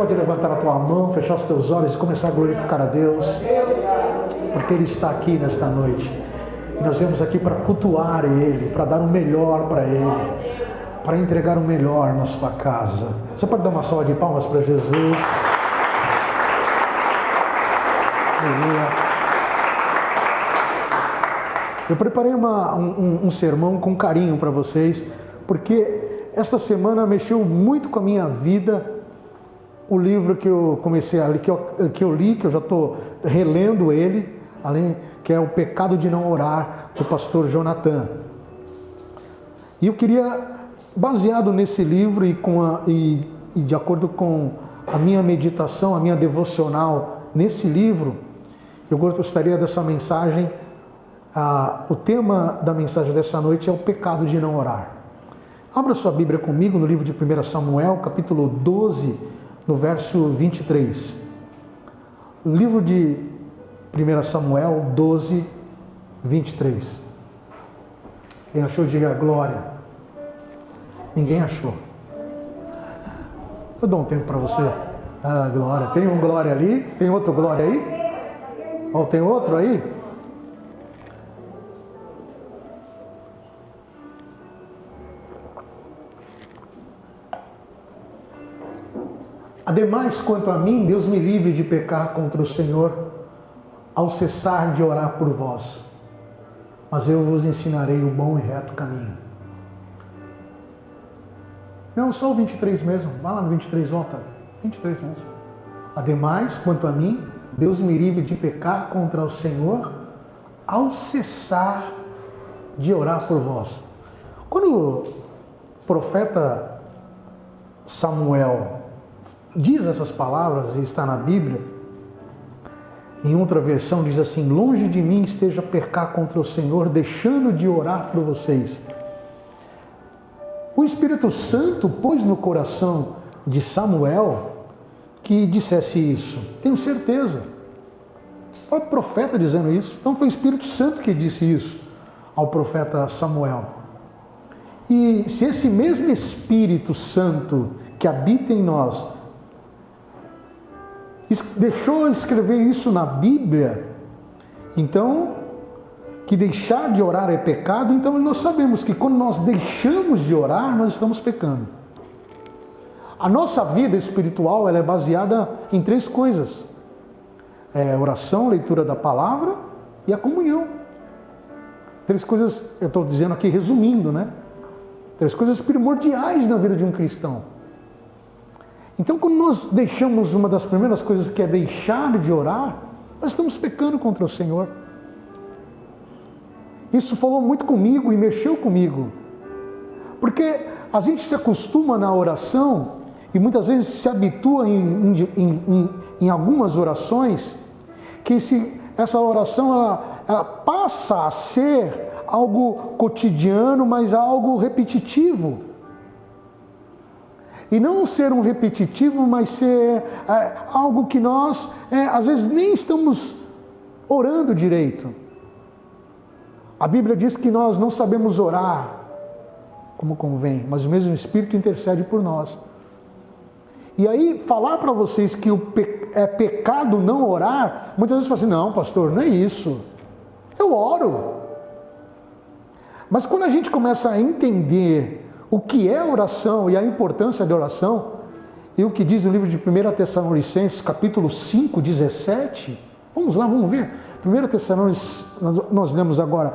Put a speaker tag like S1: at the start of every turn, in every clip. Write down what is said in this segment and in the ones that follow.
S1: Pode levantar a tua mão, fechar os teus olhos e começar a glorificar a Deus, porque Ele está aqui nesta noite. E nós viemos aqui para cultuar Ele, para dar o melhor para Ele, para entregar o melhor na sua casa. Você pode dar uma salva de palmas para Jesus? Eu preparei um sermão com carinho para vocês, porque esta semana mexeu muito com a minha vida. O livro que eu comecei a ler, que eu li, que eu já estou relendo ele, que é O Pecado de Não Orar, do pastor Jonathan. E eu queria, baseado nesse livro e de acordo com a minha meditação, a minha devocional nesse livro, eu gostaria dessa mensagem, o tema da mensagem dessa noite é o pecado de não orar. Abra sua Bíblia comigo no livro de 1 Samuel, capítulo 12, no verso 23. Livro de 1 Samuel 12, 23. Quem achou, diga glória. Ninguém achou. Eu dou um tempo para você. Glória. Tem um glória ali? Tem outro glória aí? Oh, tem outro aí? Ademais, quanto a mim, Deus me livre de pecar contra o Senhor ao cessar de orar por vós, mas eu vos ensinarei o bom e reto caminho. Não, só o 23 mesmo, vai lá no 23, volta, 23 mesmo. Ademais, quanto a mim, Deus me livre de pecar contra o Senhor ao cessar de orar por vós. Quando o profeta Samuel diz essas palavras, e está na Bíblia, em outra versão diz assim: longe de mim esteja pecar contra o Senhor, deixando de orar por vocês. O Espírito Santo pôs no coração de Samuel que dissesse isso, tenho certeza. Foi o profeta dizendo isso, então foi o Espírito Santo que disse isso ao profeta Samuel. E se esse mesmo Espírito Santo que habita em nós deixou escrever isso na Bíblia, então, que deixar de orar é pecado, então nós sabemos que quando nós deixamos de orar, nós estamos pecando. A nossa vida espiritual ela é baseada em 3 coisas: oração, leitura da palavra e a comunhão. 3 coisas, eu estou dizendo aqui resumindo, né? 3 coisas primordiais na vida de um cristão. Então, quando nós deixamos uma das primeiras coisas, que é deixar de orar, nós estamos pecando contra o Senhor. Isso falou muito comigo e mexeu comigo. Porque a gente se acostuma na oração e muitas vezes se habitua em algumas orações, que essa oração ela passa a ser algo cotidiano, mas algo repetitivo. E não ser um repetitivo, mas ser algo que nós, às vezes, nem estamos orando direito. A Bíblia diz que nós não sabemos orar como convém, mas o mesmo Espírito intercede por nós. E aí, falar para vocês que é pecado não orar, muitas vezes falam assim: não, pastor, não é isso. Eu oro. Mas quando a gente começa a entender o que é oração e a importância da oração, e o que diz no livro de 1 Tessalonicenses, capítulo 5, 17, vamos lá, vamos ver. 1 Tessalonicenses, nós lemos agora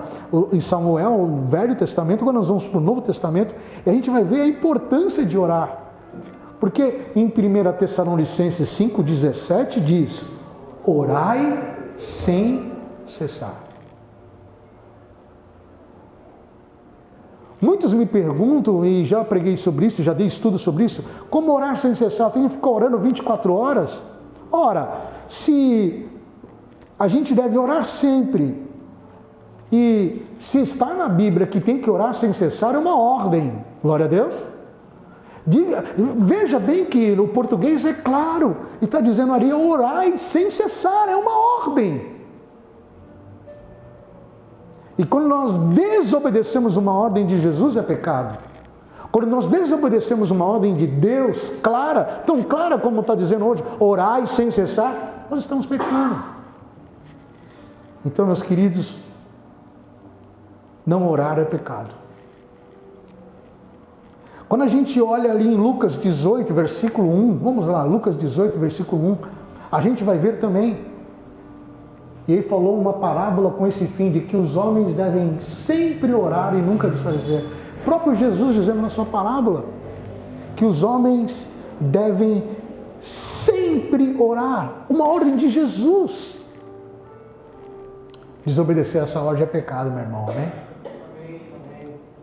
S1: em Samuel, o Velho Testamento, agora nós vamos para o Novo Testamento, e a gente vai ver a importância de orar. Porque em 1 Tessalonicenses 5, 17 diz: orai sem cessar. Muitos me perguntam, e já preguei sobre isso, já dei estudo sobre isso, como orar sem cessar? Tem que ficar orando 24 horas? Ora, se a gente deve orar sempre, e se está na Bíblia que tem que orar sem cessar, é uma ordem, glória a Deus. Veja bem que no português é claro, e está dizendo ali: orai sem cessar, é uma ordem. E quando nós desobedecemos uma ordem de Jesus, é pecado. Quando nós desobedecemos uma ordem de Deus clara, tão clara como está dizendo hoje, orai sem cessar, nós estamos pecando. Então, meus queridos, não orar é pecado. Quando a gente olha ali em Lucas 18, versículo 1, vamos lá, Lucas 18, versículo 1, a gente vai ver também, e ele falou uma parábola com esse fim, de que os homens devem sempre orar e nunca desfalecer. O próprio Jesus dizendo na sua parábola, que os homens devem sempre orar, uma ordem de Jesus. Desobedecer essa ordem é pecado, meu irmão, amém?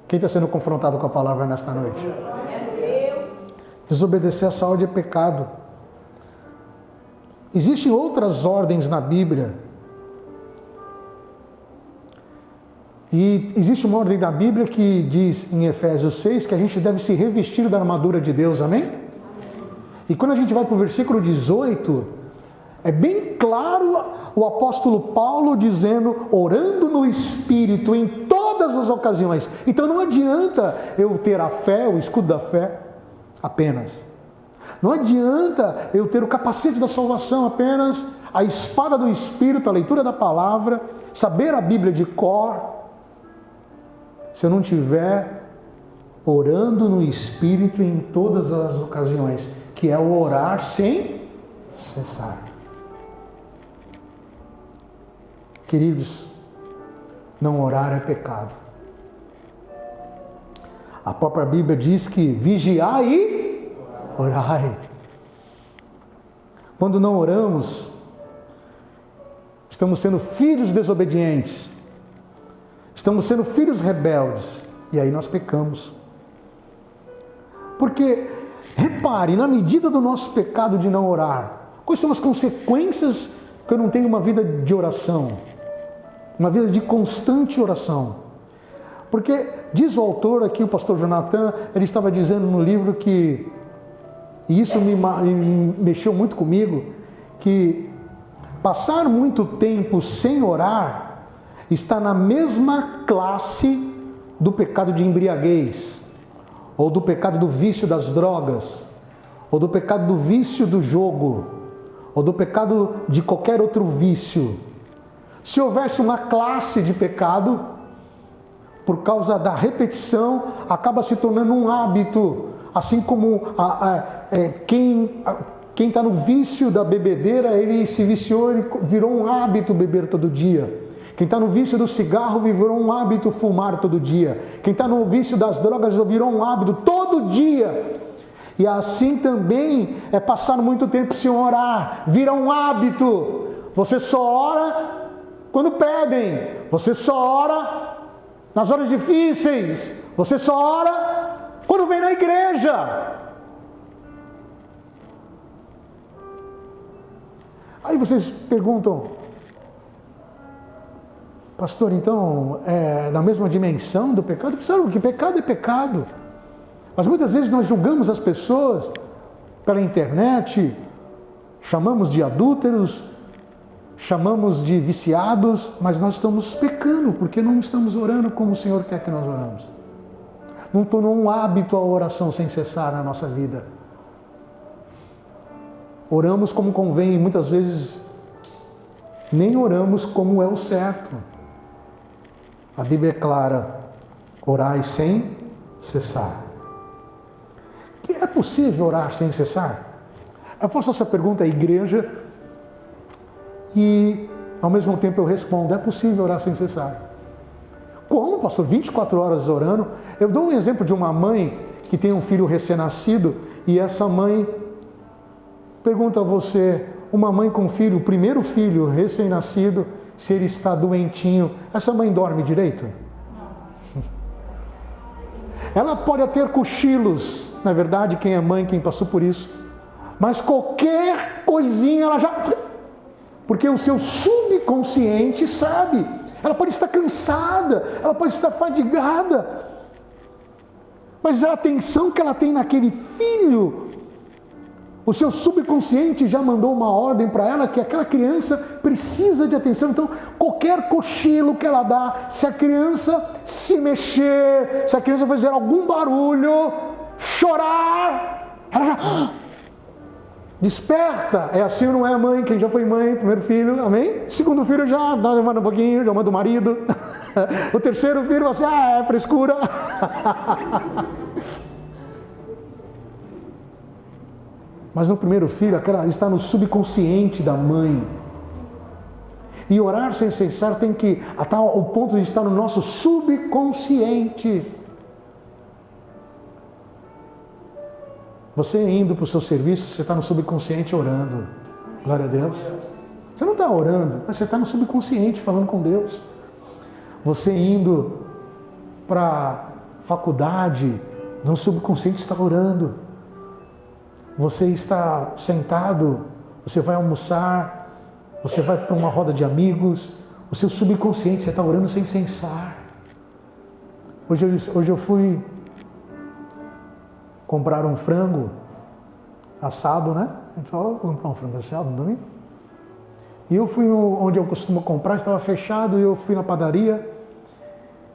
S1: Quem está sendo confrontado com a palavra nesta noite? Desobedecer essa ordem é pecado. Existem outras ordens na Bíblia. E existe uma ordem da Bíblia que diz em Efésios 6 que a gente deve se revestir da armadura de Deus, amém? E quando a gente vai para o versículo 18, é bem claro o apóstolo Paulo dizendo, orando no Espírito em todas as ocasiões. Então não adianta eu ter a fé, o escudo da fé, apenas. Não adianta eu ter o capacete da salvação apenas, a espada do Espírito, a leitura da palavra, saber a Bíblia de cor, se eu não estiver orando no Espírito em todas as ocasiões, que é o orar sem cessar. Queridos, não orar é pecado. A própria Bíblia diz que vigiai e orai. Quando não oramos, estamos sendo filhos desobedientes, estamos sendo filhos rebeldes, e aí nós pecamos. Porque, repare, na medida do nosso pecado de não orar, quais são as consequências que eu não tenho uma vida de oração? Uma vida de constante oração. Porque diz o autor aqui, o pastor Jonathan, ele estava dizendo no livro que, e isso me mexeu muito comigo, que passar muito tempo sem orar está na mesma classe do pecado de embriaguez, ou do pecado do vício das drogas, ou do pecado do vício do jogo, ou do pecado de qualquer outro vício. Se houvesse uma classe de pecado, por causa da repetição, acaba se tornando um hábito, assim como quem está no vício da bebedeira, ele se viciou, ele virou um hábito beber todo dia. Quem está no vício do cigarro virou um hábito fumar todo dia. Quem está no vício das drogas virou um hábito todo dia. E assim também é passar muito tempo sem orar, vira um hábito. Você só ora quando pedem, você só ora nas horas difíceis, você só ora quando vem na igreja. Aí vocês perguntam, pastor, então é na mesma dimensão do pecado? Sabe que pecado é pecado. Mas muitas vezes nós julgamos as pessoas pela internet, chamamos de adúlteros, chamamos de viciados, mas nós estamos pecando, porque não estamos orando como o Senhor quer que nós oramos. Não tornou um hábito a oração sem cessar na nossa vida. Oramos como convém, e muitas vezes nem oramos como é o certo. A Bíblia é clara, orai sem cessar. É possível orar sem cessar? Eu faço essa pergunta à igreja e, ao mesmo tempo, eu respondo, é possível orar sem cessar. Como, pastor? 24 horas orando? Eu dou um exemplo de uma mãe que tem um filho recém-nascido e essa mãe pergunta a você, uma mãe com filho, o primeiro filho recém-nascido, se ele está doentinho, essa mãe dorme direito? Ela pode ter cochilos, na verdade, quem é mãe, quem passou por isso, mas qualquer coisinha ela já... Porque o seu subconsciente sabe. Ela pode estar cansada, ela pode estar fadigada, mas a atenção que ela tem naquele filho, o seu subconsciente já mandou uma ordem para ela que aquela criança precisa de atenção. Então, qualquer cochilo que ela dá, se a criança se mexer, se a criança fazer algum barulho, chorar, ela já desperta. É assim ou não é, mãe? Quem já foi mãe, primeiro filho, amém? Segundo filho já dá levando um pouquinho, já manda o marido. O terceiro filho, você, é frescura. Mas no primeiro filho, aquela está no subconsciente da mãe. E orar sem cessar tem que, até o ponto de estar no nosso subconsciente. Você indo para o seu serviço, você está no subconsciente orando. Glória a Deus. Você não está orando, mas você está no subconsciente falando com Deus. Você indo para a faculdade, no subconsciente está orando. Você está sentado, você vai almoçar, você vai para uma roda de amigos, o seu subconsciente, você está orando sem cessar. Hoje eu fui comprar um frango assado, né? A gente falou, vou comprar um frango assado no domingo. E eu fui onde eu costumo comprar, estava fechado, e eu fui na padaria.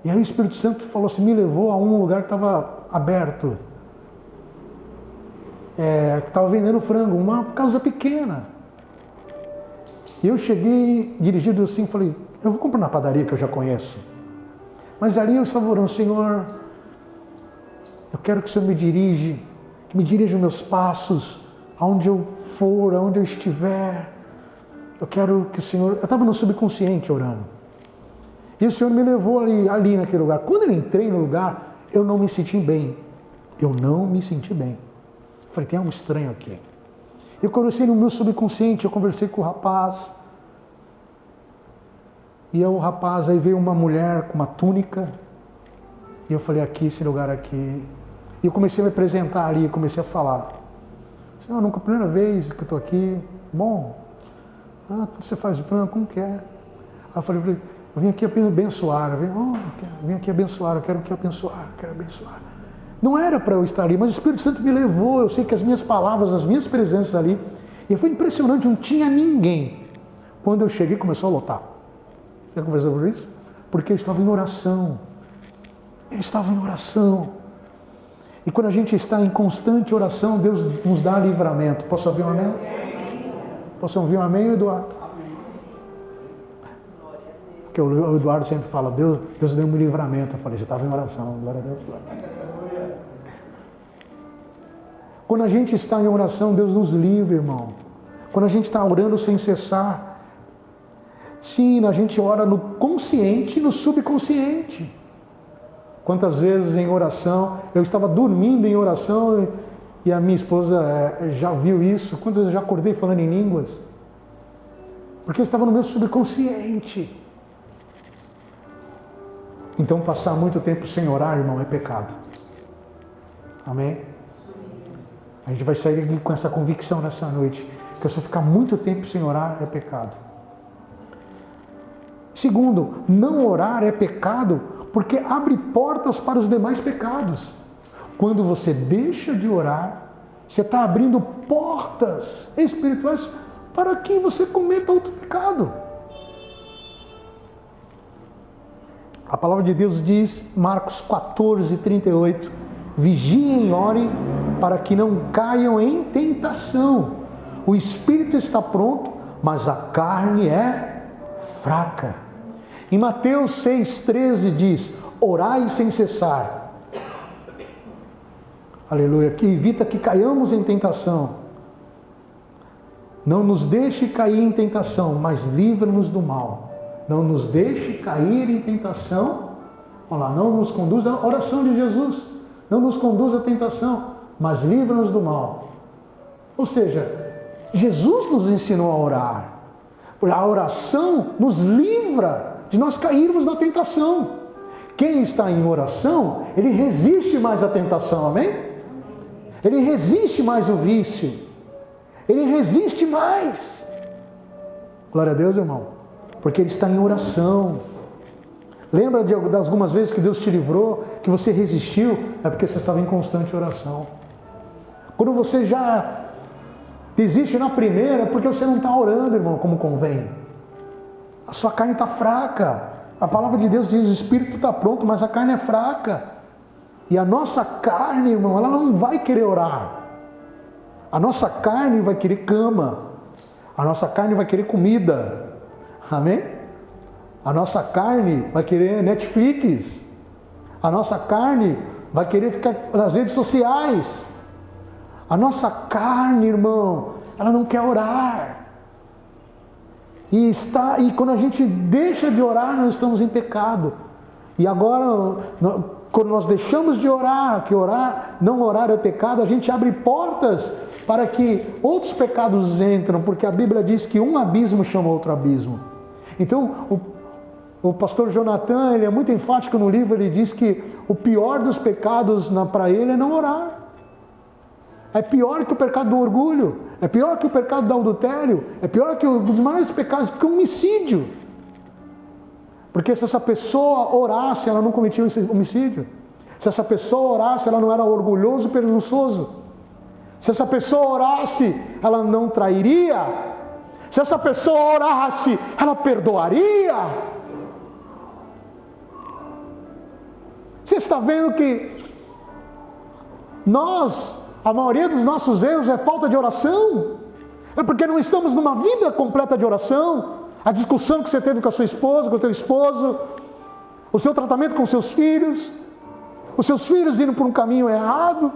S1: E aí o Espírito Santo falou assim, me levou a um lugar que estava aberto. Que estava vendendo frango, uma casa pequena. E eu cheguei dirigido assim, falei, eu vou comprar na padaria que eu já conheço. Mas ali eu estava orando, Senhor, eu quero que o Senhor me dirija os meus passos, aonde eu for, aonde eu estiver. Eu quero que o Senhor... Eu estava no subconsciente orando. E o Senhor me levou ali naquele lugar. Quando eu entrei no lugar, eu não me senti bem. Eu não me senti bem. Falei, tem algo estranho aqui. Eu conversei no meu subconsciente, eu conversei com o rapaz. E o rapaz, aí veio uma mulher com uma túnica. E eu falei, aqui, esse lugar aqui. E eu comecei a me apresentar ali, comecei a falar. Senhor, nunca, primeira vez que eu estou aqui. Bom, você faz o plano, como que é? Aí eu falei, eu vim aqui abençoar. Eu vim aqui abençoar, eu quero abençoar. Não era para eu estar ali, mas o Espírito Santo me levou. Eu sei que as minhas palavras, as minhas presenças ali, e foi impressionante, não tinha ninguém. Quando eu cheguei, começou a lotar. Já conversou por isso? Porque eu estava em oração. E quando a gente está em constante oração, Deus nos dá livramento. Posso ouvir um amém? Posso ouvir um amém, Eduardo? Porque o Eduardo sempre fala, Deus deu um livramento. Eu falei, você estava em oração, glória a Deus. Quando a gente está em oração, Deus nos livra, irmão. Quando a gente está orando sem cessar, sim, a gente ora no consciente e no subconsciente. Quantas vezes em oração, eu estava dormindo em oração e a minha esposa já viu isso. Quantas vezes eu já acordei falando em línguas? Porque eu estava no meu subconsciente. Então passar muito tempo sem orar, irmão, é pecado. Amém? A gente vai sair aqui com essa convicção nessa noite, que se eu ficar muito tempo sem orar, é pecado. Segundo, não orar é pecado porque abre portas para os demais pecados. Quando você deixa de orar, você está abrindo portas espirituais para que você cometa outro pecado. A palavra de Deus diz, Marcos 14:38, vigiem e orem para que não caiam em tentação. O espírito está pronto, mas a carne é fraca. Em Mateus 6:13 diz, orai sem cessar. Aleluia, que evita que caiamos em tentação. Não nos deixe cair em tentação, mas livra-nos do mal. Não nos deixe cair em tentação. Olha lá, não nos conduza à oração de Jesus. Não nos conduza à tentação, mas livra-nos do mal. Ou seja, Jesus nos ensinou a orar. A oração nos livra de nós cairmos na tentação. Quem está em oração, ele resiste mais à tentação, amém? Ele resiste mais ao vício. Ele resiste mais. Glória a Deus, irmão. Porque ele está em oração. Lembra de algumas vezes que Deus te livrou, que você resistiu? É porque você estava em constante oração. Quando você já desiste na primeira, é porque você não está orando, irmão, como convém. A sua carne está fraca. A palavra de Deus diz: o espírito está pronto, mas a carne é fraca. E a nossa carne, irmão, ela não vai querer orar. A nossa carne vai querer cama. A nossa carne vai querer comida. Amém? A nossa carne vai querer Netflix. A nossa carne vai querer ficar nas redes sociais. A nossa carne, irmão, ela não quer orar. E quando a gente deixa de orar, nós estamos em pecado. E agora, quando nós deixamos de orar, que não orar é pecado, a gente abre portas para que outros pecados entram, porque a Bíblia diz que um abismo chama outro abismo. Então, o pastor Jonathan, ele é muito enfático no livro, ele diz que o pior dos pecados para ele é não orar. É pior que o pecado do orgulho, é pior que o pecado do adultério, é pior que um dos maiores pecados, que o homicídio. Porque se essa pessoa orasse, ela não cometia homicídio. Se essa pessoa orasse, ela não era orgulhoso e presunçoso. Se essa pessoa orasse, ela não trairia. Se essa pessoa orasse, ela perdoaria. Você está vendo que a maioria dos nossos erros é falta de oração? É porque não estamos numa vida completa de oração? A discussão que você teve com a sua esposa, com o teu esposo, o seu tratamento com os seus filhos indo por um caminho errado,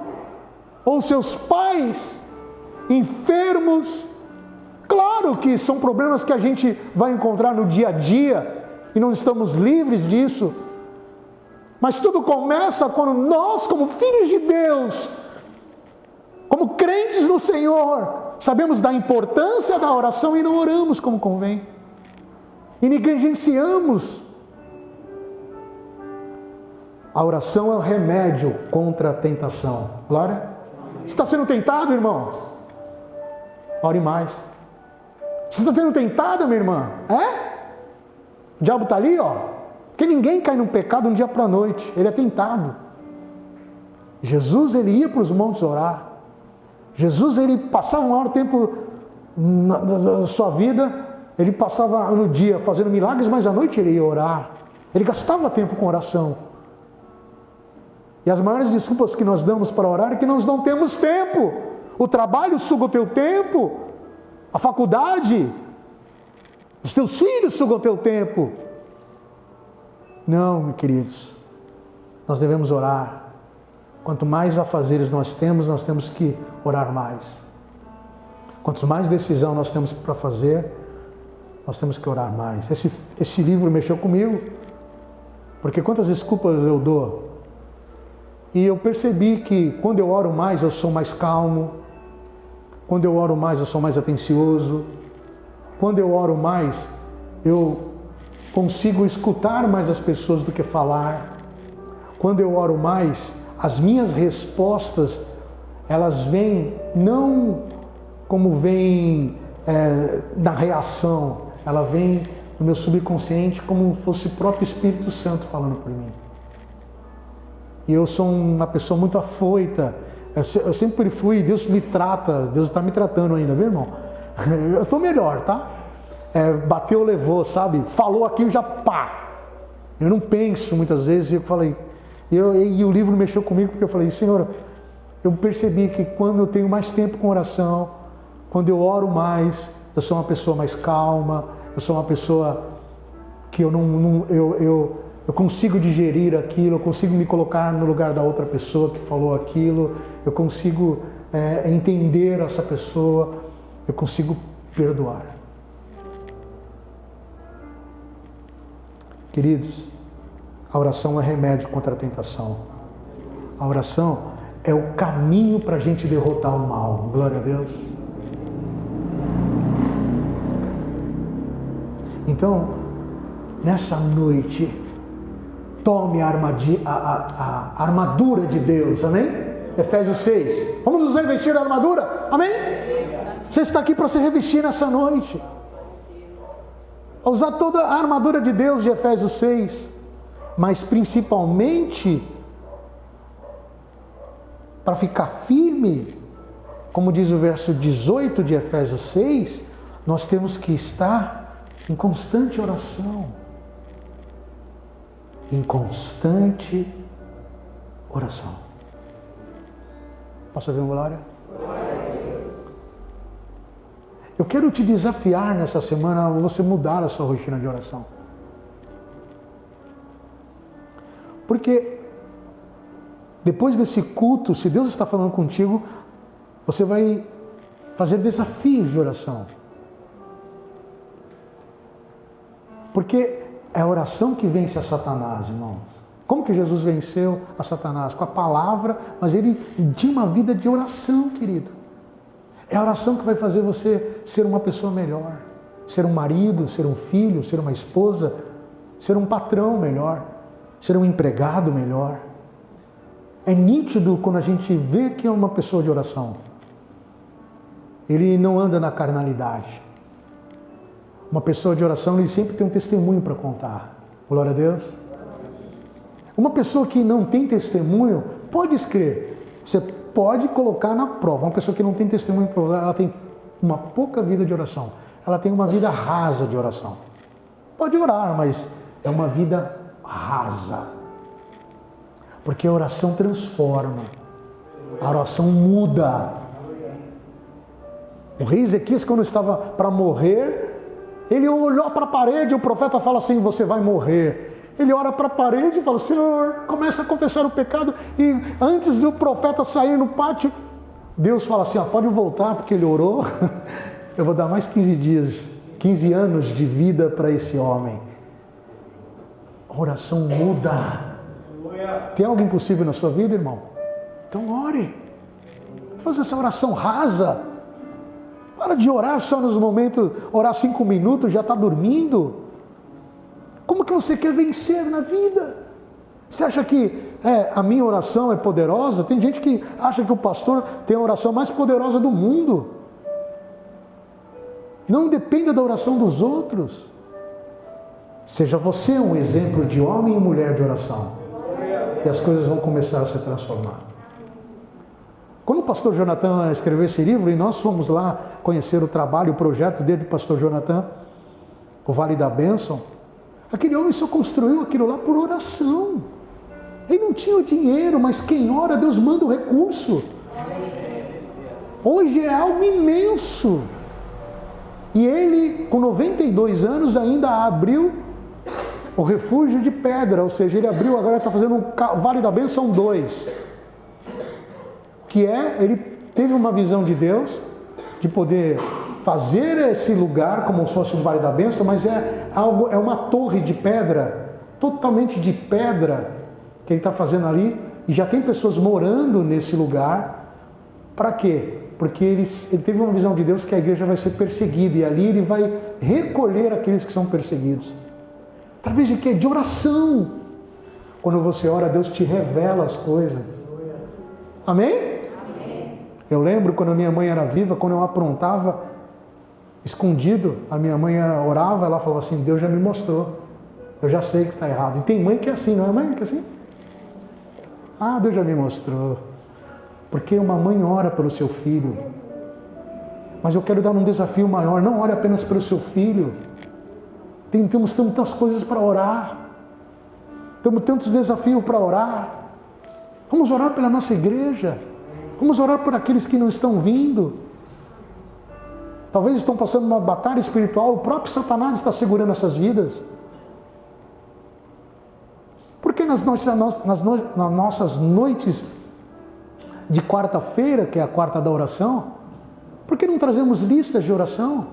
S1: ou os seus pais enfermos. Claro que são problemas que a gente vai encontrar no dia a dia e não estamos livres disso. Mas tudo começa quando nós, como filhos de Deus, como crentes no Senhor, sabemos da importância da oração e não oramos como convém. E negligenciamos. A oração é o remédio contra a tentação. Glória. Você está sendo tentado, irmão? Ore mais. Você está sendo tentada, minha irmã? O diabo está ali, ó. Porque ninguém cai num pecado um dia para a noite. Ele é tentado. Jesus, ele ia para os montes orar. Jesus, ele passava um maior tempo na sua vida. Ele passava no dia fazendo milagres, mas à noite ele ia orar. Ele gastava tempo com oração. E as maiores desculpas que nós damos para orar é que nós não temos tempo. O trabalho suga o teu tempo. A faculdade, os teus filhos sugam o teu tempo. Não, meus queridos, nós devemos orar. Quanto mais afazeres nós temos que orar mais. Quanto mais decisão nós temos para fazer, nós temos que orar mais. Esse livro mexeu comigo, porque quantas desculpas eu dou. E eu percebi que quando eu oro mais, eu sou mais calmo. Quando eu oro mais, eu sou mais atencioso. Quando eu oro mais, eu consigo escutar mais as pessoas do que falar. Quando eu oro mais, as minhas respostas, elas vêm não como vêm na reação, ela vem no meu subconsciente como fosse o próprio Espírito Santo falando por mim. E eu sou uma pessoa muito afoita, eu sempre fui, Deus me trata, Deus está me tratando ainda, viu, irmão? Eu estou melhor, tá? Bateu, levou, sabe? Falou aqui, já pá! Eu não penso muitas vezes, eu falei, e o livro mexeu comigo, porque eu falei, Senhor, eu percebi que quando eu tenho mais tempo com oração, quando eu oro mais, eu sou uma pessoa mais calma, eu sou uma pessoa que eu consigo digerir aquilo, eu consigo me colocar no lugar da outra pessoa que falou aquilo, eu consigo entender essa pessoa, eu consigo perdoar. Queridos, a oração é remédio contra a tentação. A oração é o caminho para a gente derrotar o mal. Glória a Deus. Então, nessa noite, tome a armadura de Deus, amém? Efésios 6. Vamos nos revestir da armadura, amém? Você está aqui para se revestir nessa noite. Usar toda a armadura de Deus de Efésios 6, mas principalmente para ficar firme, como diz o verso 18 de Efésios 6, nós temos que estar Em constante oração. Em constante oração. Posso ouvir uma glória? Eu quero te desafiar nessa semana a você mudar a sua rotina de oração. Porque depois desse culto, se Deus está falando contigo, você vai fazer desafios de oração. Porque é a oração que vence a Satanás, irmãos. Como que Jesus venceu a Satanás? Com a palavra, mas ele tinha uma vida de oração, querido. É a oração que vai fazer você ser uma pessoa melhor. Ser um marido, ser um filho, ser uma esposa, ser um patrão melhor, ser um empregado melhor. É nítido quando a gente vê que é uma pessoa de oração. Ele não anda na carnalidade. Uma pessoa de oração, ele sempre tem um testemunho para contar. Glória a Deus. Uma pessoa que não tem testemunho, pode escrever. Você pode colocar na prova. Uma pessoa que não tem testemunho, ela tem uma pouca vida de oração. Ela tem uma vida rasa de oração. Pode orar, mas é uma vida rasa. Porque a oração transforma. A oração muda. O rei Ezequias, quando estava para morrer, ele olhou para a parede e o profeta fala assim: você vai morrer. Ele ora para a parede e fala: Senhor, começa a confessar o pecado. E antes do profeta sair no pátio, Deus fala assim: pode voltar, porque ele orou. Eu vou dar mais 15 dias, 15 anos de vida para esse homem. A oração muda. Tem algo impossível na sua vida, irmão? Então ore. Faz essa oração rasa. Para de orar só nos momentos, orar 5 minutos, já está dormindo. Como que você quer vencer na vida? Você acha que a minha oração é poderosa? Tem gente que acha que o pastor tem a oração mais poderosa do mundo. Não dependa da oração dos outros. Seja você um exemplo de homem e mulher de oração. E as coisas vão começar a se transformar. Quando o pastor Jonathan escreveu esse livro, e nós fomos lá conhecer o trabalho, o projeto dele, do pastor Jonathan, o Vale da Bênção, aquele homem só construiu aquilo lá por oração. Ele não tinha o dinheiro, mas quem ora, Deus manda o recurso. Hoje é algo imenso. E ele, com 92 anos, ainda abriu o refúgio de pedra, ou seja, ele abriu, agora está fazendo um Vale da Bênção 2. Que ele teve uma visão de Deus, de poder fazer esse lugar como se fosse um Vale da Bênção, mas é uma torre de pedra, totalmente de pedra, que ele está fazendo ali, e já tem pessoas morando nesse lugar. Para quê? Porque ele teve uma visão de Deus que a igreja vai ser perseguida, e ali ele vai recolher aqueles que são perseguidos. Através de quê? De oração. Quando você ora, Deus te revela as coisas. Amém? Eu lembro quando a minha mãe era viva, quando eu aprontava escondido, a minha mãe orava, ela falava assim: Deus já me mostrou, eu já sei que está errado. E tem mãe que é assim, não é mãe que é assim? Deus já me mostrou. Porque uma mãe ora pelo seu filho. Mas eu quero dar um desafio maior: não ore apenas pelo seu filho. Temos tantas coisas para orar. Temos tantos desafios para orar. Vamos orar pela nossa igreja. Vamos orar por aqueles que não estão vindo. Talvez estão passando uma batalha espiritual. O próprio Satanás está segurando essas vidas. Porque nas nossas noites de quarta-feira, que é a quarta da oração, por que não trazemos listas de oração?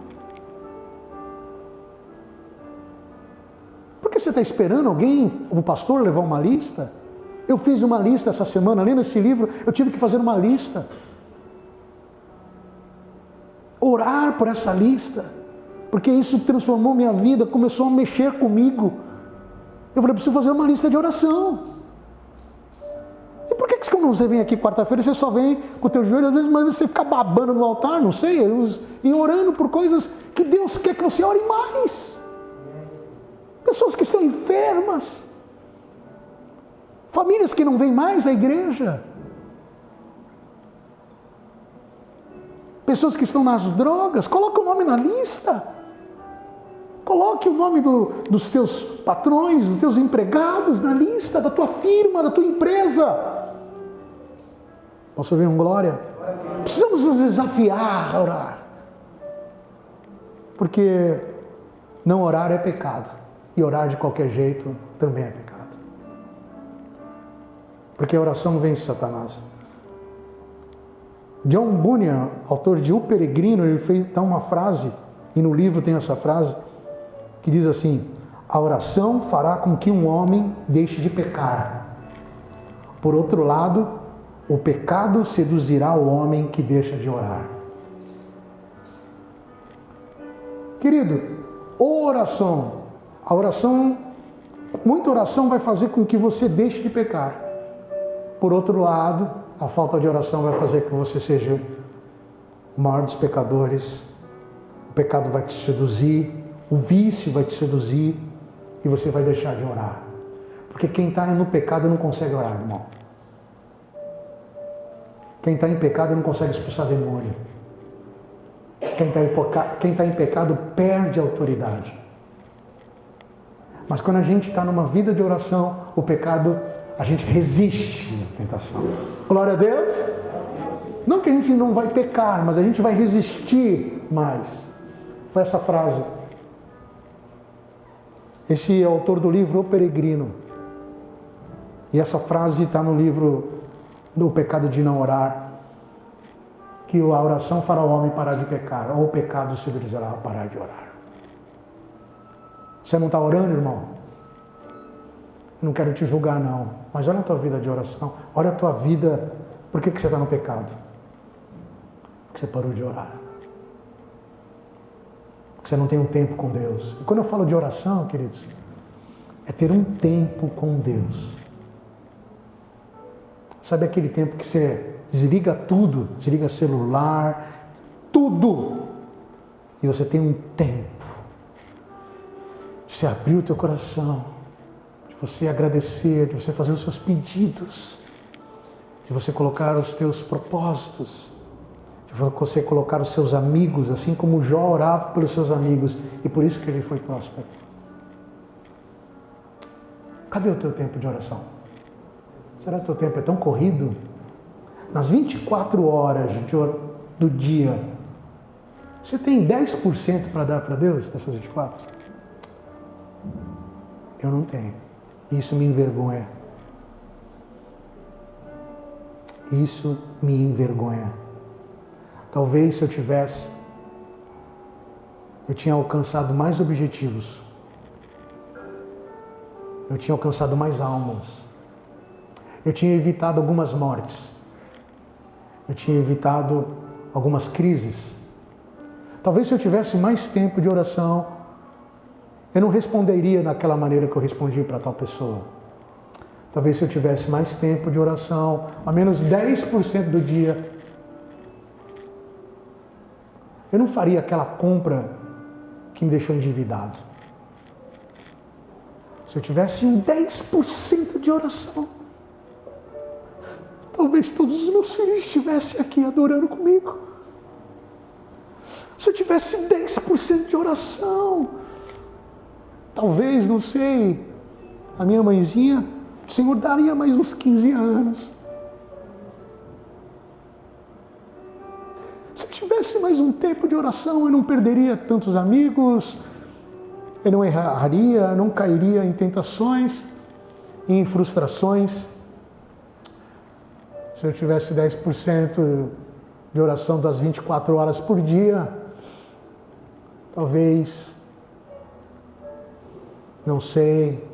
S1: Por que você está esperando alguém, o pastor, levar uma lista? Eu fiz uma lista essa semana, lendo esse livro, eu tive que fazer uma lista. Orar por essa lista, porque isso transformou minha vida, começou a mexer comigo. Eu falei: preciso fazer uma lista de oração. E por que quando você vem aqui quarta-feira, você só vem com o teu joelho, às vezes, mas você fica babando no altar, não sei, e orando por coisas que Deus quer que você ore mais. Pessoas que estão enfermas. Famílias que não vêm mais à igreja. Pessoas que estão nas drogas. Coloca o nome na lista. Coloque o nome dos teus patrões, dos teus empregados na lista da tua firma, da tua empresa. Posso ouvir um glória? Precisamos nos desafiar a orar. Porque não orar é pecado. E orar de qualquer jeito também é pecado. Porque a oração vence Satanás. John Bunyan, autor de O Peregrino, ele dá uma frase, e no livro tem essa frase, que diz assim: a oração fará com que um homem deixe de pecar. Por outro lado, o pecado seduzirá o homem que deixa de orar. Querido, muita oração vai fazer com que você deixe de pecar. Por outro lado, a falta de oração vai fazer com que você seja o maior dos pecadores. O pecado vai te seduzir, o vício vai te seduzir e você vai deixar de orar. Porque quem está no pecado não consegue orar, irmão. Quem está em pecado não consegue expulsar demônio. Quem está em pecado perde a autoridade. Mas quando a gente está numa vida de oração, o pecado, a gente resiste à tentação. Glória a Deus! Não que a gente não vai pecar, mas a gente vai resistir mais. Foi essa frase. Esse é o autor do livro O Peregrino. E essa frase está no livro do Pecado de Não Orar. Que a oração fará o homem parar de pecar, ou o pecado seduzirá a parar de orar. Você não está orando, irmão? Não quero te julgar, não. Mas olha a tua vida de oração. Olha a tua vida. Por que você está no pecado? Porque você parou de orar. Porque você não tem um tempo com Deus. E quando eu falo de oração, queridos, é ter um tempo com Deus. Sabe aquele tempo que você desliga tudo, desliga celular, tudo. E você tem um tempo de você abrir o teu coração, de você agradecer, de você fazer os seus pedidos, de você colocar os teus propósitos, de você colocar os seus amigos, assim como Jó orava pelos seus amigos, e por isso que ele foi próspero. Cadê o teu tempo de oração? Será que o teu tempo é tão corrido? Nas 24 horas do dia, você tem 10% para dar para Deus dessas 24? Eu não tenho. Isso me envergonha. Isso me envergonha. Talvez se eu tivesse, eu tinha alcançado mais objetivos. Eu tinha alcançado mais almas. Eu tinha evitado algumas mortes. Eu tinha evitado algumas crises. Talvez se eu tivesse mais tempo de oração, eu não responderia daquela maneira que eu respondi para tal pessoa. Talvez se eu tivesse mais tempo de oração, a menos 10% do dia, eu não faria aquela compra que me deixou endividado. Se eu tivesse um 10% de oração, talvez todos os meus filhos estivessem aqui adorando comigo. Se eu tivesse 10% de oração, talvez, não sei, a minha mãezinha, o Senhor daria mais uns 15 anos. Se eu tivesse mais um tempo de oração, eu não perderia tantos amigos, eu não erraria, não cairia em tentações, em frustrações. Se eu tivesse 10% de oração das 24 horas por dia, talvez, não sei,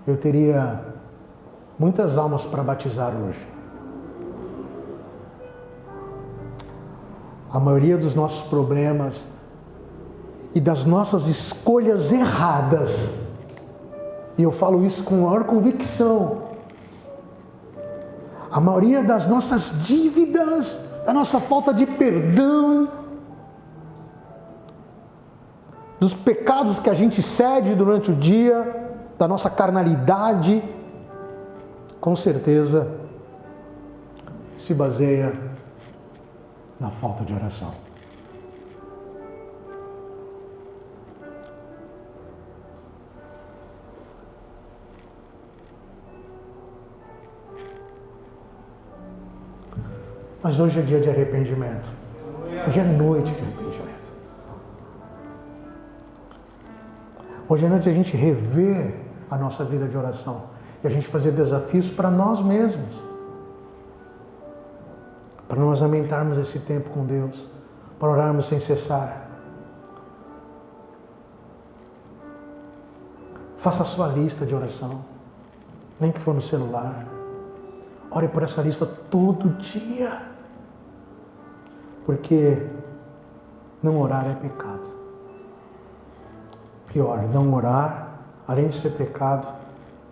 S1: eu teria muitas almas para batizar hoje. A maioria dos nossos problemas e das nossas escolhas erradas, e eu falo isso com maior convicção, a maioria das nossas dívidas, da nossa falta de perdão, dos pecados que a gente cede durante o dia, da nossa carnalidade, com certeza se baseia na falta de oração. Mas hoje é dia de arrependimento. Hoje é noite de arrependimento. Hoje é noite de a gente rever a nossa vida de oração. E a gente fazer desafios para nós mesmos. Para nós aumentarmos esse tempo com Deus. Para orarmos sem cessar. Faça a sua lista de oração. Nem que for no celular. Ore por essa lista todo dia. Porque não orar é pecado. Pior, não orar, além de ser pecado,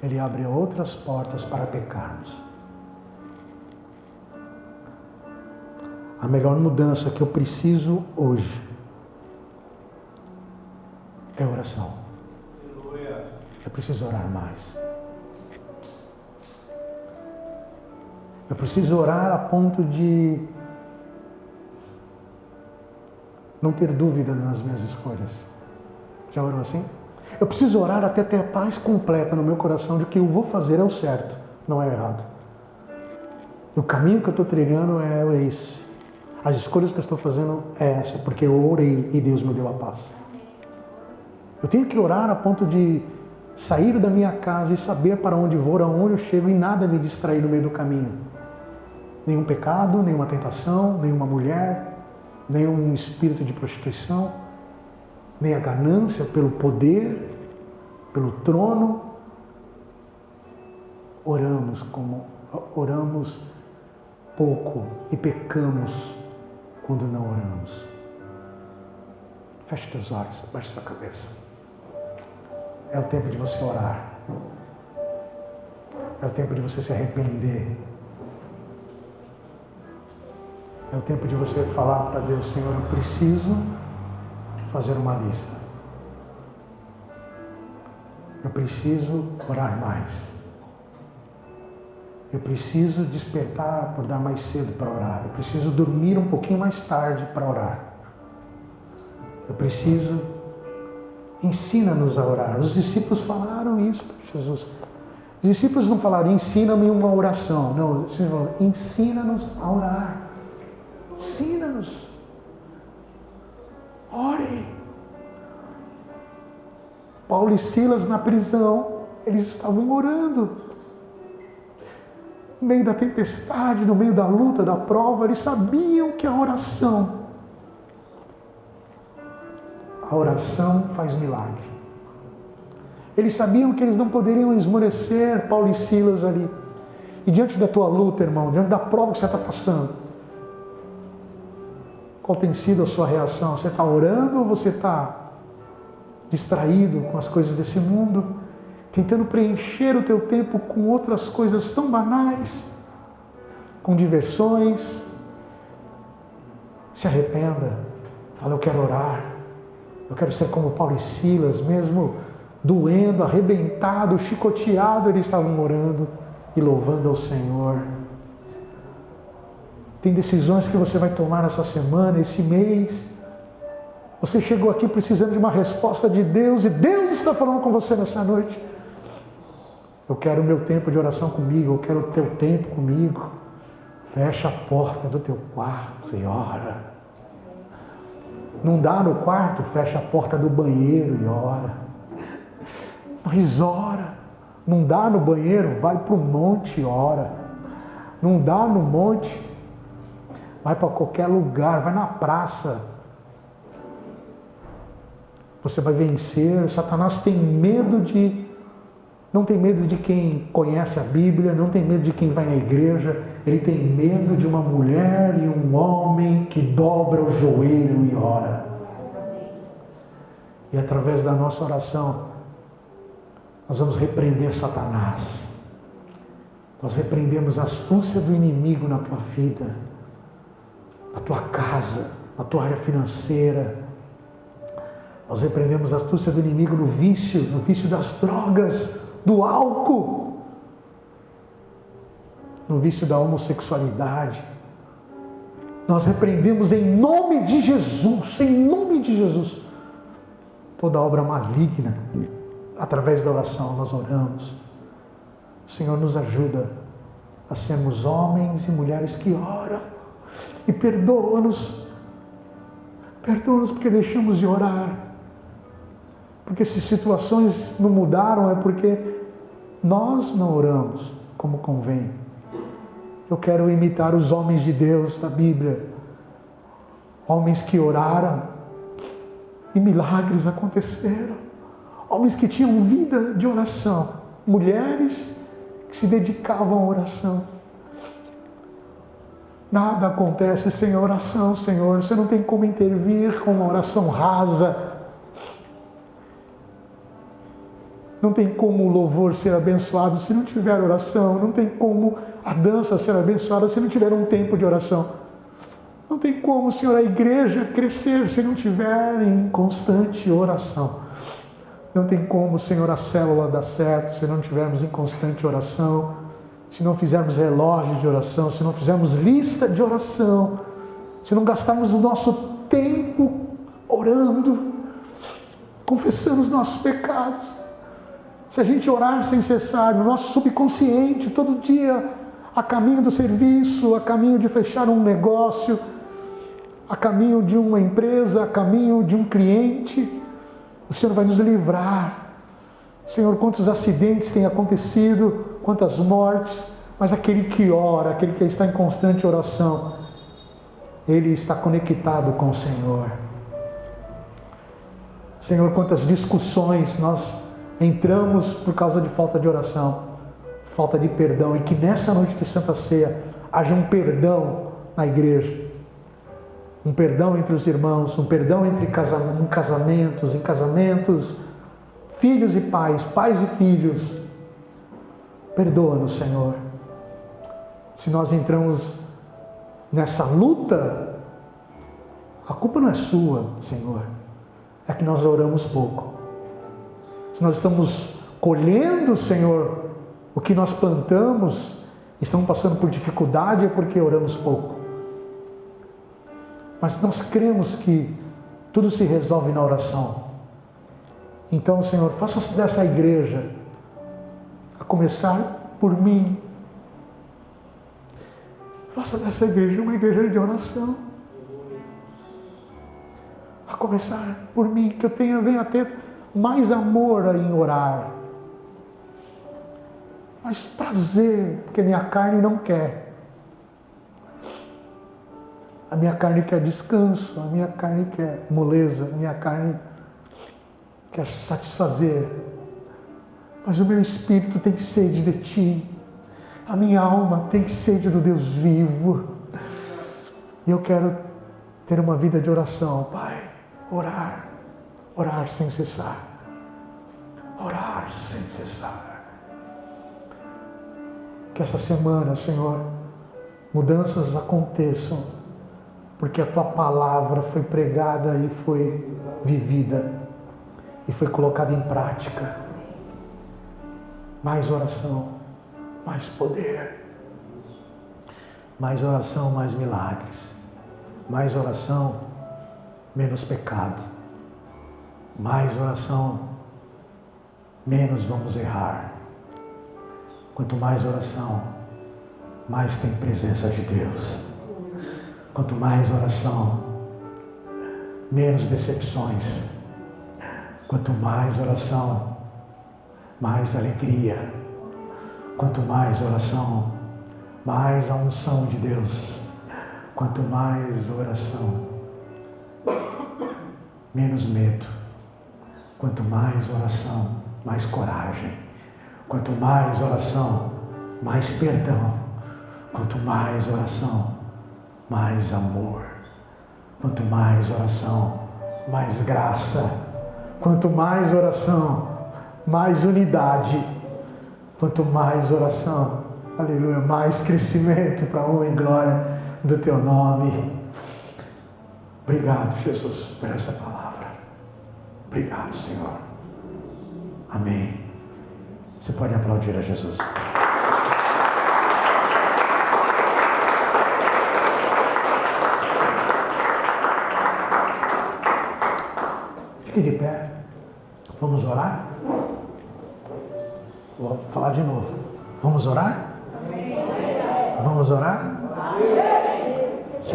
S1: ele abre outras portas para pecarmos. A melhor mudança que eu preciso hoje é oração. Eu preciso orar mais. Eu preciso orar a ponto de não ter dúvida nas minhas escolhas. Já orou assim? Eu preciso orar até ter a paz completa no meu coração de que eu vou fazer é o certo, não é errado. O caminho que eu estou trilhando é esse. As escolhas que eu estou fazendo é essa, porque eu orei e Deus me deu a paz. Eu tenho que orar a ponto de sair da minha casa e saber para onde vou, aonde eu chego e nada me distrair no meio do caminho. Nenhum pecado, nenhuma tentação, nenhuma mulher, nenhum espírito de prostituição, nem a ganância pelo poder, pelo trono. Oramos pouco e pecamos quando não oramos. Feche teus olhos, abaixe sua cabeça. É o tempo de você orar. É o tempo de você se arrepender. É o tempo de você falar para Deus: Senhor, eu preciso fazer uma lista. Eu preciso orar mais. Eu preciso despertar, acordar mais cedo para orar. Eu preciso dormir um pouquinho mais tarde para orar. Eu preciso... Ensina-nos a orar. Os discípulos falaram isso para Jesus. Os discípulos não falaram, ensina-me uma oração. Não, eles falaram, ensina-nos a orar. Ensina-nos. Ore. Paulo e Silas na prisão, eles estavam orando. No meio da tempestade, no meio da luta, da prova, eles sabiam que a oração faz milagre. Eles sabiam que eles não poderiam esmorecer Paulo e Silas ali. E diante da tua luta, irmão, diante da prova que você está passando, qual tem sido a sua reação? Você está orando ou você está distraído com as coisas desse mundo, tentando preencher o teu tempo com outras coisas tão banais, com diversões? Se arrependa. Fala, eu quero orar. Eu quero ser como Paulo e Silas, mesmo doendo, arrebentado, chicoteado, eles estavam orando e louvando ao Senhor. Tem decisões que você vai tomar essa semana, esse mês. Você chegou aqui precisando de uma resposta de Deus e Deus está falando com você nessa noite. Eu quero o meu tempo de oração comigo, eu quero o teu tempo comigo. Fecha a porta do teu quarto e ora. Não dá no quarto, fecha a porta do banheiro e ora. Mas ora. Não dá no banheiro, vai para o monte e ora. Não dá no monte, vai para qualquer lugar, vai na praça. Você vai vencer. Satanás tem medo de... Não tem medo de quem conhece a Bíblia, não tem medo de quem vai na igreja. Ele tem medo de uma mulher e um homem que dobra o joelho e ora. E através da nossa oração, nós vamos repreender Satanás. Nós repreendemos a astúcia do inimigo na tua vida, na tua casa, na tua área financeira. Nós repreendemos a astúcia do inimigo no vício das drogas, do álcool, no vício da homossexualidade. Nós repreendemos em nome de Jesus, toda obra maligna. Através da oração nós oramos. O Senhor nos ajuda a sermos homens e mulheres que oram, E perdoa-nos porque deixamos de orar. Porque se situações não mudaram é porque nós não oramos como convém. Eu quero imitar os homens de Deus da Bíblia. Homens que oraram e milagres aconteceram. Homens que tinham vida de oração. Mulheres que se dedicavam à oração. Nada acontece sem oração, Senhor. Você não tem como intervir com uma oração rasa. Não tem como o louvor ser abençoado se não tiver oração. Não tem como a dança ser abençoada se não tiver um tempo de oração. Não tem como, Senhor, a igreja crescer se não tiver em constante oração. Não tem como, Senhor, a célula dar certo se não tivermos em constante oração. Se não fizermos relógio de oração, se não fizermos lista de oração, se não gastarmos o nosso tempo orando, confessando os nossos pecados, se a gente orar sem cessar, no nosso subconsciente, todo dia, a caminho do serviço, a caminho de fechar um negócio, a caminho de uma empresa, a caminho de um cliente, o Senhor vai nos livrar. Senhor, quantos acidentes têm acontecido, quantas mortes, mas aquele que ora, aquele que está em constante oração, ele está conectado com o Senhor. Senhor, quantas discussões nós entramos por causa de falta de oração, falta de perdão, e que nessa noite de Santa Ceia haja um perdão na igreja, um perdão entre os irmãos, um perdão entre em casamentos, filhos e pais, pais e filhos. Perdoa-nos, Senhor. Se nós entramos nessa luta, a culpa não é sua, Senhor. É que nós oramos pouco. Se nós estamos colhendo, Senhor, o que nós plantamos, estamos passando por dificuldade, é porque oramos pouco. Mas nós cremos que tudo se resolve na oração. Então, Senhor, faça dessa igreja, a começar por mim, faça dessa igreja uma igreja de oração. A começar por mim, que eu venha a ter mais amor em orar, mais prazer, porque minha carne não quer. A minha carne quer descanso, a minha carne quer moleza, a minha carne quer satisfazer. Mas o meu espírito tem sede de Ti. A minha alma tem sede do Deus vivo. E eu quero ter uma vida de oração, Pai. Orar sem cessar. Orar sem cessar. Que essa semana, Senhor, mudanças aconteçam, porque a Tua palavra foi pregada e foi vivida e foi colocada em prática. Mais oração, mais poder. Mais oração, mais milagres. Mais oração, menos pecado. Mais oração, menos vamos errar. Quanto mais oração, mais tem presença de Deus. Quanto mais oração, menos decepções. Quanto mais oração, mais alegria. Quanto mais oração, mais a unção de Deus. Quanto mais oração, menos medo. Quanto mais oração, mais coragem. Quanto mais oração, mais perdão. Quanto mais oração, mais amor. Quanto mais oração, mais graça. Quanto mais oração, mais unidade. Quanto mais oração, aleluia, mais crescimento para a honra e glória do Teu nome. Obrigado, Jesus, por essa palavra. Obrigado, Senhor. Amém. Você pode aplaudir a Jesus. Fique de pé. Vamos orar? Vou falar de novo. Vamos orar? Vamos orar?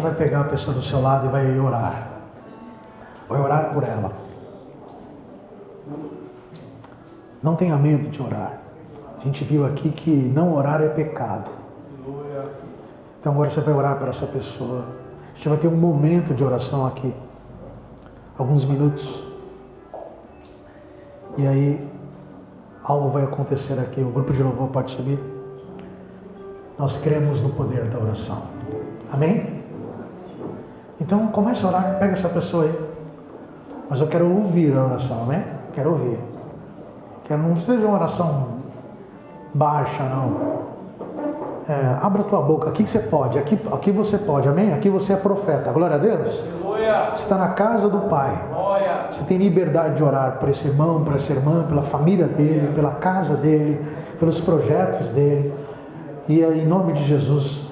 S1: Você vai pegar a pessoa do seu lado e vai orar. Vai orar por ela. Não tenha medo de orar. A gente viu aqui que não orar é pecado. Então agora você vai orar para essa pessoa. A gente vai ter um momento de oração aqui. Alguns minutos. E aí, algo vai acontecer aqui. O grupo de louvor pode subir. Nós cremos no poder da oração. Amém? Então comece a orar. Pega essa pessoa aí. Mas eu quero ouvir a oração, amém? Quero ouvir. Não seja uma oração baixa, não. Abra a tua boca. Aqui que você pode. Aqui você pode, amém? Aqui você é profeta. Glória a Deus. Você está na casa do Pai. Você tem liberdade de orar por esse irmão, por essa irmã, pela família dele, pela casa dele, pelos projetos dele. E em nome de Jesus,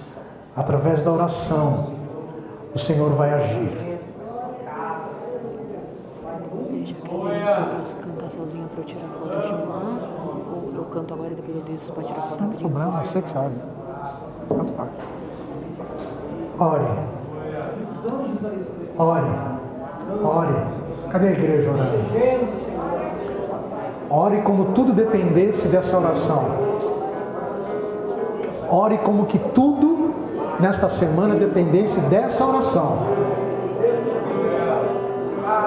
S1: através da oração, o Senhor vai agir.
S2: Cantar sozinho para eu tirar foto de filmar, ou eu canto agora e depois eu desço para tirar foto?
S1: Não tem problema, você que sabe. Tanto faz. Ore. Ore. Ore. Cadê a igreja orando? Ore como tudo dependesse dessa oração. Ore como que tudo nesta semana dependesse dessa oração.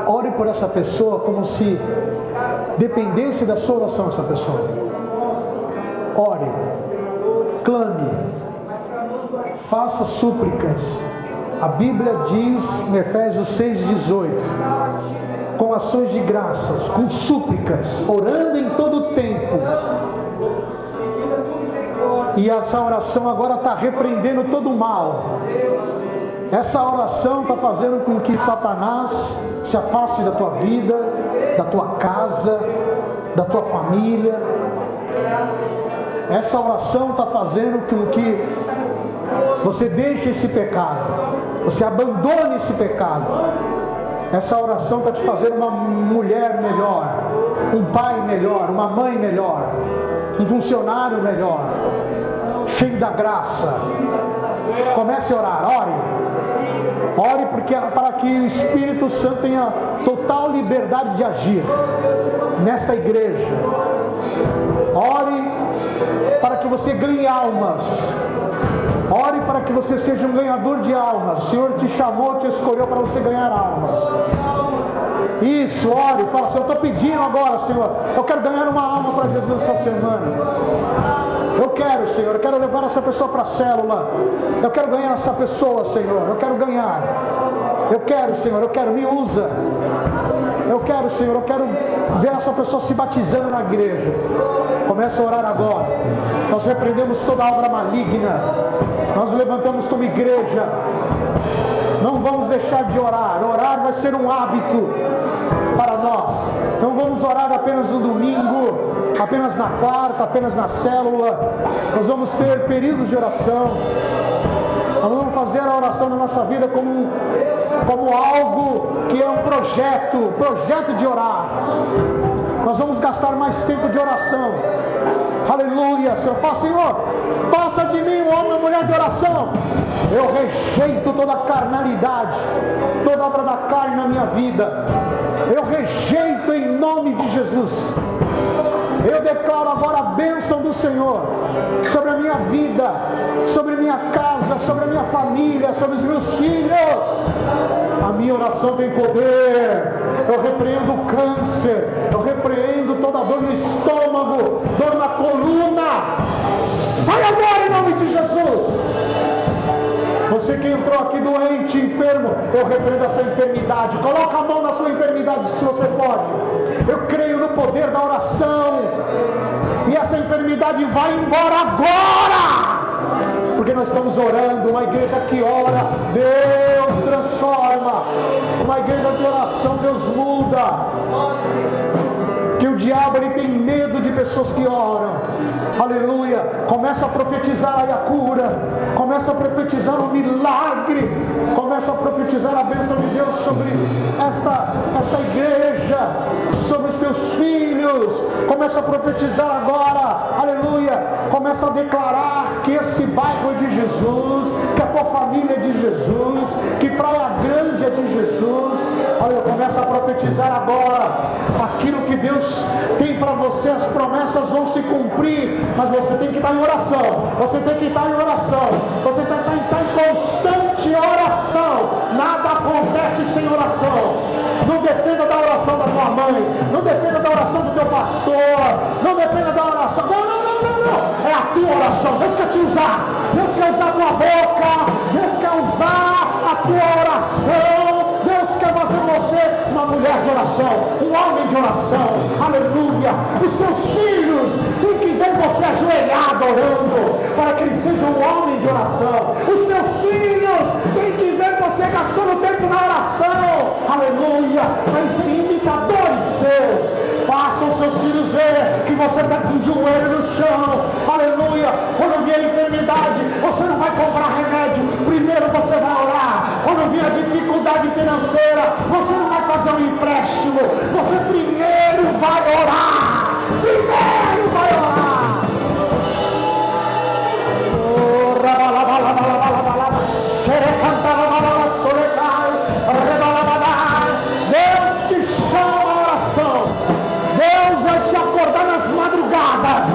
S1: Ore por essa pessoa como se dependesse da sua oração essa pessoa. Ore, clame, faça súplicas. A Bíblia diz em Efésios 6,18, com ações de graças, com súplicas, orando em todo o tempo. E essa oração agora está repreendendo todo o mal. Essa oração está fazendo com que Satanás se afaste da tua vida, da tua casa, da tua família. Essa oração está fazendo com que você deixe esse pecado, você abandone esse pecado. Essa oração está te fazendo uma mulher melhor, um pai melhor, uma mãe melhor, um funcionário melhor, cheio da graça. Comece a orar, ore. Ore para que o Espírito Santo tenha total liberdade de agir nesta igreja. Ore para que você ganhe almas. Ore para que você seja um ganhador de almas. O Senhor te chamou, te escolheu para você ganhar almas. Isso, ore, fala assim, eu estou pedindo agora, Senhor, eu quero ganhar uma alma para Jesus essa semana. Eu quero, Senhor, eu quero levar essa pessoa para a célula. Eu quero ganhar essa pessoa, Senhor. Eu quero ganhar. Eu quero, Senhor, eu quero, me usa. Eu quero, Senhor, eu quero ver essa pessoa se batizando na igreja. Comece a orar agora. Nós repreendemos toda obra maligna. Nós levantamos como igreja. Não vamos deixar de orar. Orar vai ser um hábito para nós. Não vamos orar apenas no domingo, apenas na quarta, apenas na célula. Nós vamos ter períodos de oração. Nós vamos fazer a oração na nossa vida como algo que é um projeto de orar. Nós vamos gastar mais tempo de oração. Aleluia, Senhor. Fala, Senhor, faça de mim um homem e mulher de oração. Eu rejeito toda carnalidade, toda obra da carne na minha vida. Eu rejeito em nome de Jesus. Eu declaro agora a bênção do Senhor sobre a minha vida, sobre a minha casa, sobre a minha família, sobre os meus filhos. A minha oração tem poder. Eu repreendo o câncer, eu repreendo toda dor no estômago, dor na coluna. Sai agora em nome de Jesus. Você que entrou aqui doente, enfermo, eu repreendo essa enfermidade. Coloca a mão na sua enfermidade se você pode. Eu creio no poder da oração. E essa enfermidade vai embora agora. Porque nós estamos orando, uma igreja que ora, Deus transforma. Uma igreja de oração, Deus muda. Que o diabo ele tem medo de de pessoas que oram. Aleluia. Começa a profetizar aí a cura. Começa a profetizar o milagre. Começa a profetizar a bênção de Deus sobre esta igreja, sobre os teus filhos. Começa a profetizar agora. Aleluia. Começa a declarar que esse bairro é de Jesus, que a tua família é de Jesus, que Praia Grande é de Jesus. Olha, começa a profetizar agora aquilo que Deus tem para você. As promessas vão se cumprir, mas você tem que estar em oração. Você tem que estar em oração. Você tem que estar em constante oração. Nada acontece sem oração. Não dependa da oração da tua mãe, não dependa da oração do teu pastor, não dependa da oração. Não. É a tua oração. Deus quer te usar. Deus quer usar a tua boca. Deus quer usar a tua oração. Deus quer fazer você uma mulher de oração, um homem de oração. Aleluia. Os teus filhos têm que ver você ajoelhado orando, para que eles sejam um homem de oração. Os teus filhos têm que ver você gastando tempo na oração. Aleluia. Para eles serem imitadores seus. Faça os seus filhos ver que você está com o joelho no chão. Aleluia. Quando vier a enfermidade, você não vai comprar remédio. Primeiro você vai orar. Quando vier a dificuldade financeira, você não vai fazer um empréstimo. Você primeiro vai orar. Primeiro vai orar. Deus te chama a oração. Deus vai te acordar nas madrugadas.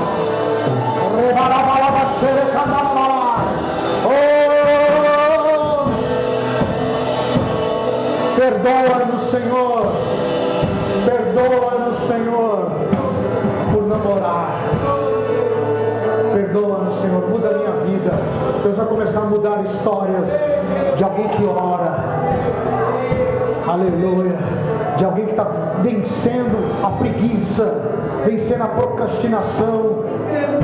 S1: Perdoa-nos, Senhor. Perdoa-nos, Senhor, por não orar. Perdoa-nos, Senhor. Muda a minha vida. Deus vai começar a mudar histórias de alguém que ora. Aleluia. De alguém que está vencendo a preguiça, vencendo a procrastinação,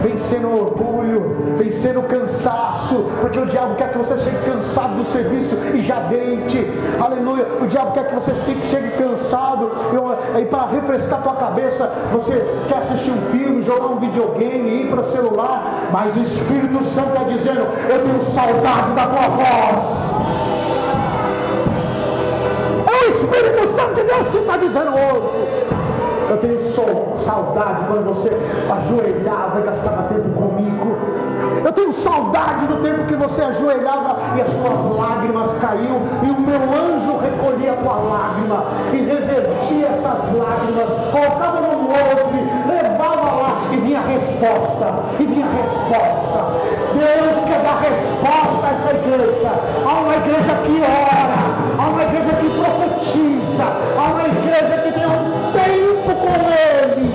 S1: vencendo o orgulho, vencendo o cansaço, porque o diabo quer que você chegue cansado do serviço e já deite. Aleluia. O diabo quer que você chegue cansado e para refrescar a tua cabeça, você quer assistir um filme, jogar um videogame, ir para o celular, mas o Espírito Santo está dizendo: eu tenho saudade da tua voz. É o Espírito Santo de Deus que está dizendo hoje: eu tenho saudade quando você ajoelhava e gastava tempo comigo. Eu tenho saudade do tempo que você ajoelhava e as tuas lágrimas caíam, e o meu anjo recolhia a tua lágrima e revertia essas lágrimas, colocava no molde, levava lá e vinha a resposta. Deus quer dar resposta a essa igreja. Há uma igreja que ora, há uma igreja que profetiza, há uma igreja que tem um tempo com Ele.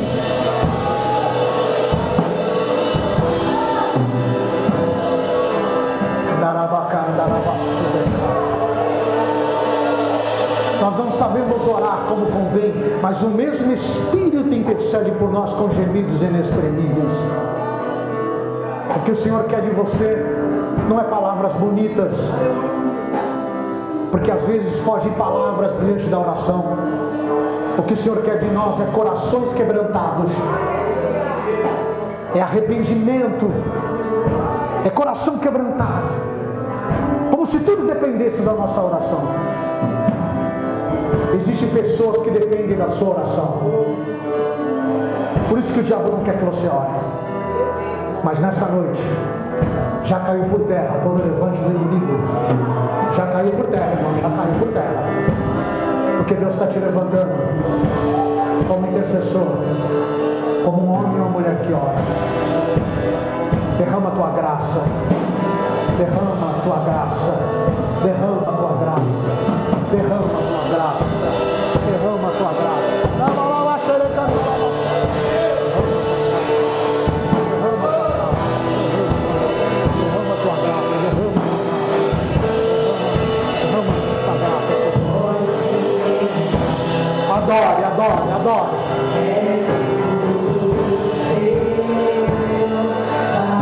S1: Nós não sabemos orar como convém, mas o mesmo Espírito intercede por nós com gemidos inexprimíveis. O que o Senhor quer de você não é palavras bonitas, porque às vezes fogem palavras diante da oração. O que o Senhor quer de nós é corações quebrantados, é arrependimento, é coração quebrantado, como se tudo dependesse da nossa oração. Existem pessoas que dependem da sua oração, por isso que o diabo não quer que você ore. Mas nessa noite já caiu por terra todo o levante do inimigo. Já caiu por terra, irmão, já caiu por terra, porque Deus está te levantando como intercessor, como um homem e uma mulher que ora. Derrama a tua graça, derrama a tua graça, derrama a tua graça, derrama a tua graça, derrama a tua graça. Adore, adore, adore.